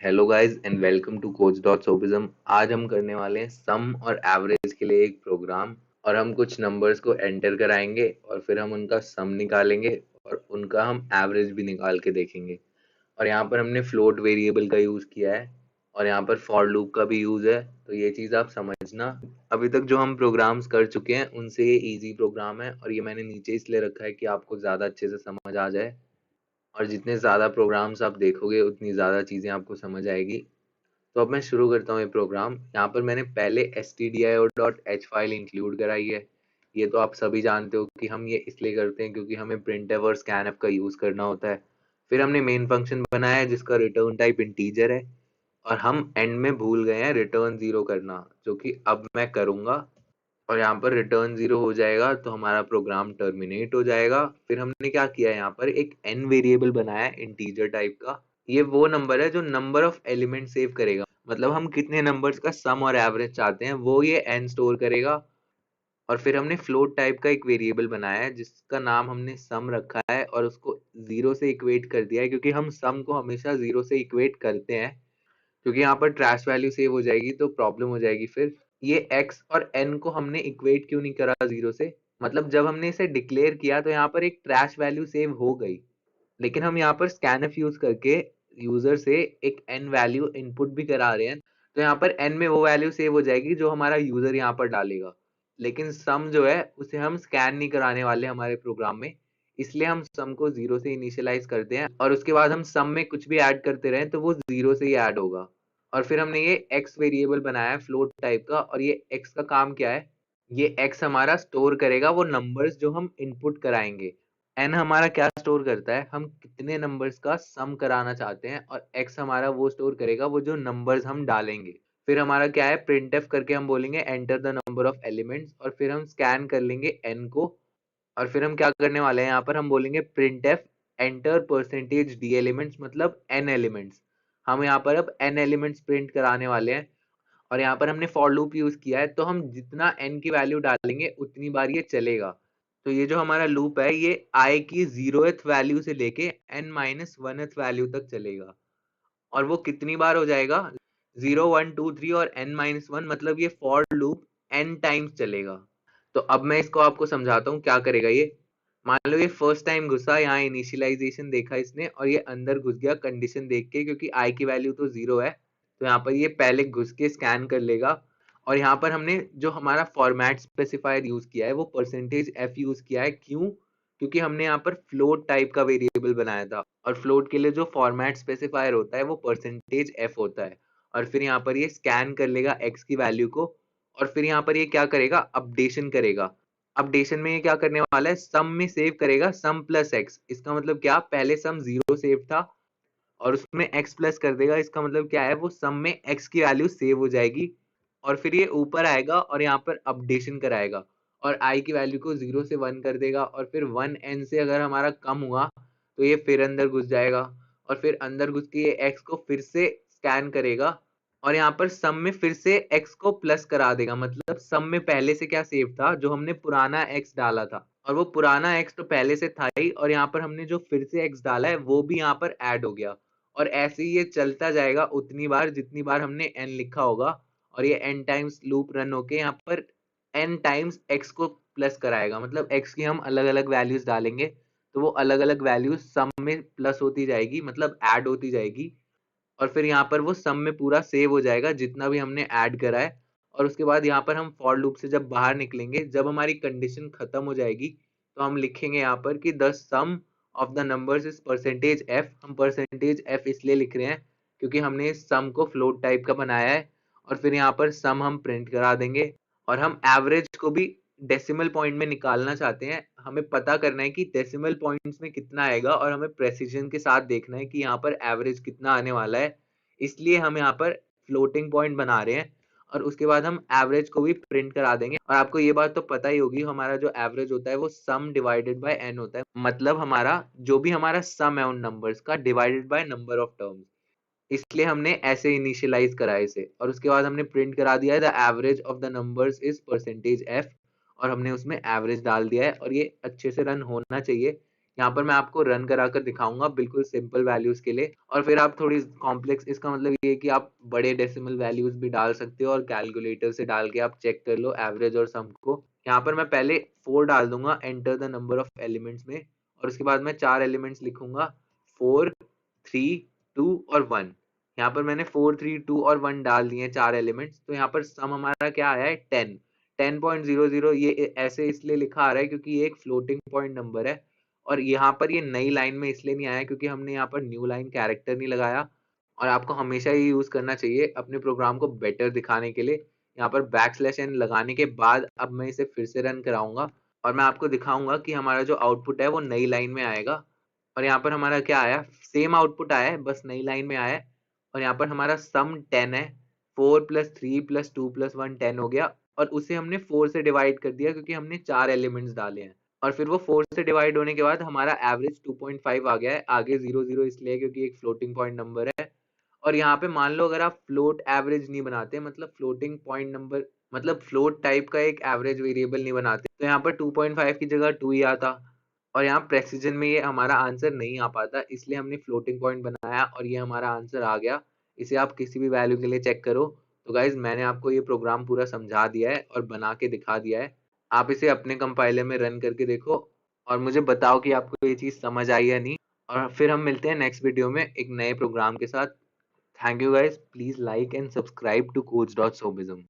Hello guys and welcome to coach dot sophism. आज हम करने वाले हैं सम और एवरेज के लिए एक प्रोग्राम। और हम कुछ नंबर्स को एंटर कराएंगे और फिर हम उनका सम निकालेंगे और उनका हम एवरेज भी निकाल के देखेंगे। और यहाँ पर हमने फ्लोट वेरिएबल का यूज़ किया है और यहाँ पर फॉर लूप का भी यूज़ है, तो ये चीज़ आप समझना। अभी तक जो हम प्रोग्राम्स कर चुके हैं उनसे ये इजी प्रोग्राम है और ये मैंने नीचे इसलिए रखा है कि आपको ज़्यादा अच्छे से समझ आ जाए। और जितने ज़्यादा प्रोग्राम्स आप देखोगे उतनी ज़्यादा चीज़ें आपको समझ आएगी। तो अब मैं शुरू करता हूँ ये प्रोग्राम। यहाँ पर मैंने पहले stdio.h फाइल इंक्लूड कराई है। ये तो आप सभी जानते हो कि हम ये इसलिए करते हैं क्योंकि हमें printf और scanf का यूज़ करना होता है। फिर हमने मेन फंक्शन बनाया है जिसका रिटर्न टाइप इंटीजर है और हम एंड में भूल गए हैं रिटर्न जीरो करना, जो कि अब मैं करूँगा। और यहाँ पर रिटर्न जीरो हो जाएगा तो हमारा प्रोग्राम टर्मिनेट हो जाएगा। फिर हमने क्या किया है, यहाँ पर एक n वेरिएबल बनाया है इंटीजर टाइप का। ये वो नंबर है जो नंबर ऑफ एलिमेंट सेव करेगा, मतलब हम कितने नंबर्स का सम और एवरेज चाहते हैं वो ये n स्टोर करेगा। और फिर हमने फ्लोट टाइप का एक वेरिएबल बनाया है जिसका नाम हमने सम रखा है और उसको जीरो से इक्वेट कर दिया है, क्योंकि हम सम को हमेशा जीरो से इक्वेट करते हैं। क्योंकि यहाँ पर ट्रैश वैल्यू सेव हो जाएगी तो प्रॉब्लम हो जाएगी। फिर ये x और n को हमने इक्वेट क्यों नहीं करा जीरो से, मतलब जब हमने इसे डिक्लेयर किया तो यहाँ पर एक ट्रैश वैल्यू सेव हो गई, लेकिन हम यहाँ पर स्कैनफ यूज करके यूजर से एक n वैल्यू इनपुट भी करा रहे हैं, तो यहाँ पर n में वो वैल्यू सेव हो जाएगी जो हमारा यूजर यहाँ पर डालेगा। लेकिन सम जो है उसे हम स्कैन नहीं कराने वाले हमारे प्रोग्राम में, इसलिए हम सम को जीरो से इनिशियलाइज करते हैं और उसके बाद हम सम में कुछ भी ऐड करते रहें तो वो जीरो से ही ऐड होगा। और फिर हमने ये x वेरिएबल बनाया है फ्लोट टाइप का, और ये x का काम क्या है, ये x हमारा स्टोर करेगा वो नंबर्स जो हम इनपुट कराएंगे। n हमारा क्या स्टोर करता है, हम कितने नंबर्स का सम कराना चाहते हैं, और x हमारा वो स्टोर करेगा वो जो नंबर्स हम डालेंगे। फिर हमारा क्या है, प्रिंटफ करके हम बोलेंगे enter the number of elements, और फिर हम स्कैन कर लेंगे n को। और फिर हम क्या करने वाले हैं, यहाँ पर हम बोलेंगे printf enter percentage D elements, मतलब n एलिमेंट्स। हम यहाँ पर अब n एलिमेंट्स प्रिंट कराने वाले हैं। और यहाँ पर हमने फॉर लूप यूज किया है, तो हम जितना n की वैल्यू डालेंगे उतनी बार ये चलेगा। तो ये जो हमारा लूप है ये i की 0th वैल्यू से लेके n-1th वैल्यू तक चलेगा। और वो कितनी बार हो जाएगा, 0 1 2 3 और n-1, मतलब ये फॉर लूप n टाइम्स चलेगा। तो अब मैं इसको आपको समझाता हूँ क्या करेगा ये। मान लो ये फर्स्ट टाइम घुसा, यहाँ इनिशियलाइजेशन देखा इसने और ये अंदर घुस गया कंडीशन देख के, क्योंकि आई की वैल्यू तो जीरो है। तो यहाँ पर ये पहले घुस के स्कैन कर लेगा। और यहाँ पर हमने जो हमारा फॉर्मेट स्पेसिफायर यूज किया है वो परसेंटेज एफ यूज किया है। क्यों? क्योंकि हमने यहाँ पर फ्लोट टाइप का वेरिएबल बनाया था, और फ्लोट के लिए जो फॉर्मेट स्पेसिफायर होता है वो परसेंटेज एफ होता है। और फिर यहाँ पर ये स्कैन कर लेगा एक्स की वैल्यू को, और फिर यहाँ पर ये क्या करेगा, अपडेशन करेगा। अपडेशन में ये क्या करने वाला है, सम में सेव करेगा सम प्लस एक्स। इसका मतलब क्या, पहले सम जीरो सेव था और उसमें x प्लस कर देगा। इसका मतलब क्या है, वो सम में x की वैल्यू सेव हो जाएगी। और फिर ये ऊपर आएगा और यहाँ पर अपडेशन कराएगा और i की वैल्यू को 0 से 1 कर देगा। और फिर 1n से अगर हमारा कम हुआ तो ये फिर अंदर घुस जाएगा, और फिर अंदर घुस के ये x को फिर से स्कैन करेगा और यहाँ पर सम में फिर से x को प्लस करा देगा। मतलब सम में पहले से क्या सेव था, जो हमने पुराना x डाला था, और वो पुराना x तो पहले से था ही, और यहाँ पर हमने जो फिर से x डाला है वो भी यहाँ पर ऐड हो गया। और ऐसे ही ये चलता जाएगा उतनी बार जितनी बार हमने n लिखा होगा, और ये n टाइम्स लूप रन होके यहाँ पर n टाइम्स x को प्लस कराएगा। मतलब x की हम अलग अलग वैल्यूज डालेंगे तो वो अलग अलग वैल्यूज सम में प्लस होती जाएगी, मतलब ऐड होती जाएगी। और फिर यहाँ पर वो सम में पूरा सेव हो जाएगा जितना भी हमने ऐड करा है। और उसके बाद यहाँ पर हम फॉर लूप से जब बाहर निकलेंगे, जब हमारी कंडीशन खत्म हो जाएगी, तो हम लिखेंगे यहाँ पर कि the sum of the numbers is percentage F. हम परसेंटेज एफ इसलिए लिख रहे हैं क्योंकि हमने इस सम को फ्लोट टाइप का बनाया है। और फिर यहाँ पर सम हम प्रिंट करा देंगे। और हम एवरेज को भी डेसिमल पॉइंट में निकालना चाहते हैं। हमें पता करना है कि डेसिमल पॉइंट्स में कितना आएगा, और हमें प्रेसिजन के साथ देखना है कि यहाँ पर एवरेज कितना आने वाला है। इसलिए हम यहाँ पर फ्लोटिंग पॉइंट बना रहे हैं, और उसके बाद हम एवरेज को भी प्रिंट करा देंगे। और आपको ये बात तो पता ही होगी, हमारा जो एवरेज होता है वो सम डिवाइडेड बाय एन होता है। मतलब हमारा जो भी हमारा सम है उन नंबर्स का divided by number of terms. इसलिए हमने ऐसे इनिशियलाइज करा है इसे, और उसके बाद हमने प्रिंट करा दिया है the average of the numbers is percentage F, और हमने उसमें एवरेज डाल दिया है। और ये अच्छे से रन होना चाहिए, यहाँ पर मैं आपको रन करा कर दिखाऊंगा बिल्कुल सिंपल वैल्यूज के लिए, और फिर आप थोड़ी कॉम्प्लेक्स, इसका मतलब ये है कि आप बड़े डेसिमल वैल्यूज भी डाल सकते हो और कैलकुलेटर से डाल के आप चेक कर लो एवरेज और सम को। यहाँ पर मैं पहले 4 डाल दूंगा, enter the number of elements में, और उसके बाद मैं 4 एलिमेंट्स लिखूंगा, 4, 3, 2 और 1। यहाँ पर मैंने 4, 3, 2 और 1 डाल दिए 4 एलिमेंट्स। तो यहाँ पर सम हमारा क्या आया है, 10। 10.00, ये ऐसे इसलिए लिखा आ रहा है क्योंकि ये एक फ्लोटिंग पॉइंट नंबर है, और यहाँ पर ये नई लाइन में इसलिए नहीं आया क्योंकि हमने यहाँ पर न्यू लाइन कैरेक्टर नहीं लगाया। और आपको हमेशा ये यूज करना चाहिए अपने प्रोग्राम को बेटर दिखाने के लिए। यहाँ पर बैकस्लैश n लगाने के बाद अब मैं इसे फिर से रन कराऊंगा, और मैं आपको दिखाऊंगा कि हमारा जो आउटपुट है वो नई लाइन में आएगा। और यहाँ पर हमारा क्या आया, सेम आउटपुट आया है, बस नई लाइन में आया है। और यहाँ पर हमारा सम 10 है, 4+3+2+1 10 हो गया, और उसे हमने 4 से डिवाइड कर दिया क्योंकि हमने 4 एलिमेंट्स डाले हैं। और फिर वो 4 से डिवाइड होने के बाद हमारा एवरेज 2.5 आ गया है, आगे 0 0 इसलिए क्योंकि एक फ्लोटिंग पॉइंट नंबर है। और यहाँ पे मान लो अगर आप फ्लोट एवरेज नहीं बनाते, मतलब फ्लोटिंग पॉइंट नंबर, मतलब फ्लोट टाइप का एक एवरेज वेरिएबल नहीं बनाते, तो यहाँ पर 2.5 की जगह 2 ही आता, और यहाँ प्रेसिजन में ये हमारा आंसर नहीं आ पाता, इसलिए हमने फ्लोटिंग पॉइंट बनाया और ये हमारा आंसर आ गया। इसे आप किसी भी वैल्यू के लिए चेक करो। तो गाइज मैंने आपको ये प्रोग्राम पूरा समझा दिया है और बना के दिखा दिया है। आप इसे अपने कंपाइलर में रन करके देखो और मुझे बताओ कि आपको ये चीज़ समझ आई या नहीं। और फिर हम मिलते हैं नेक्स्ट वीडियो में एक नए प्रोग्राम के साथ। Thank you guys. Please like and subscribe to coach.sobism.